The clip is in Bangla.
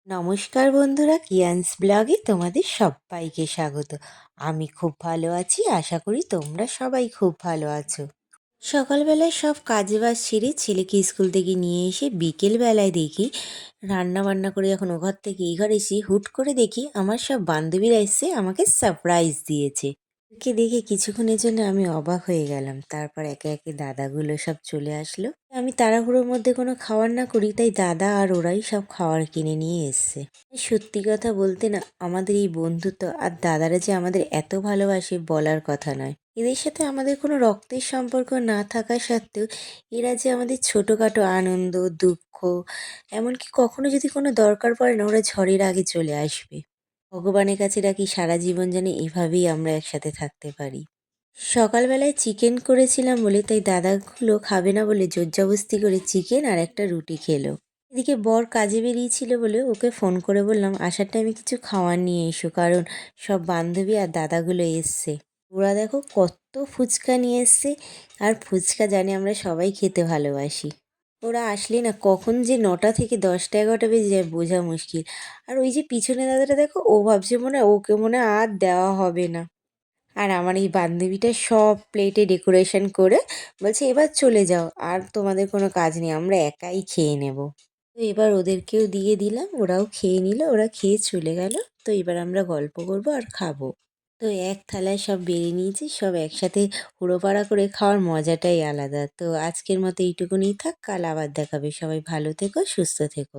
নমস্কার বন্ধুরা, কিয়ান্স ব্লগে তোমাদের সবাইকে স্বাগত। আমি খুব ভালো আছি, আশা করি তোমরা সবাই খুব ভালো আছো। সকালবেলায় সব কাজবাজ সেরে ছেলেকে স্কুল থেকে নিয়ে এসে বিকেলবেলায় দেখি রান্না বান্না করে যখন ও ঘর থেকে এই ঘরে এসে হুট করে দেখি আমার সব বান্ধবীরা এসে আমাকে সারপ্রাইজ দিয়েছে। ওকে দেখে কিছুক্ষণের জন্য আমি অবাক হয়ে গেলাম। তারপর একে একে দাদাগুলো সব চলে আসলো। আমি তাড়াহুড়োর মধ্যে কোনো খাবার না করি, তাই দাদা আর ওরাই সব খাবার কিনে নিয়ে এসছে। সত্যি কথা বলতে না, আমাদের এই বন্ধুত্ব আর দাদারা যে আমাদের এত ভালোবাসে বলার কথা নয়। এদের সাথে আমাদের কোনো রক্তের সম্পর্ক না থাকা সত্ত্বেও এরা যে আমাদের ছোটোখাটো আনন্দ, দুঃখ, এমনকি কখনো যদি কোনো দরকার পড়ে না, ওরা ঝড়ের আগে চলে আসবে। ভগবানের কাছে ডাকি সারা জীবন যেন এভাবেই আমরা একসাথে থাকতে পারি। সকালবেলায় চিকেন করেছিলাম বলে তাই দাদাগুলো খাবে না বলে জোরজবস্তি করে চিকেন আর একটা রুটি খেলো। এদিকে বর কাজে বেরিয়েছিল বলে ওকে ফোন করে বললাম আসার টাইমে কিছু খাওয়ার নিয়ে এসো, কারণ সব বান্ধবী আর দাদাগুলো এসছে। ওরা দেখো কত ফুচকা নিয়ে এসছে, আর ফুচকা জানি আমরা সবাই খেতে ভালোবাসি। ওরা আসলে না কখন যে 9টা থেকে 10টা 11টা বেজে যায় বোঝা মুশকিল। আর ওই যে পিছনে দাদাটা দেখো, ও ভাবছে মনে হয় ওকে মনে হয় আর দেওয়া হবে না। আর আমার এই বান্ধবীটা সব প্লেটে ডেকোরেশন করে বলছে এবার চলে যাও, আর তোমাদের কোনো কাজ নেই, আমরা একাই খেয়ে নেব। তো এবার ওদেরকেও দিয়ে দিলাম, ওরাও খেয়ে নিল, ওরা খেয়ে চলে গেল। তো এবার আমরা গল্প করবো আর খাবো। তো এক থালায় সব বেড়ে নিয়েছি, সব একসাথে হুড়োপাড়া করে খাওয়ার মজাটাই আলাদা। তো আজকের মতো এইটুকুনি থাক, কাল আবার দেখাবে। সবাই ভালো থেকো, সুস্থ থেকো।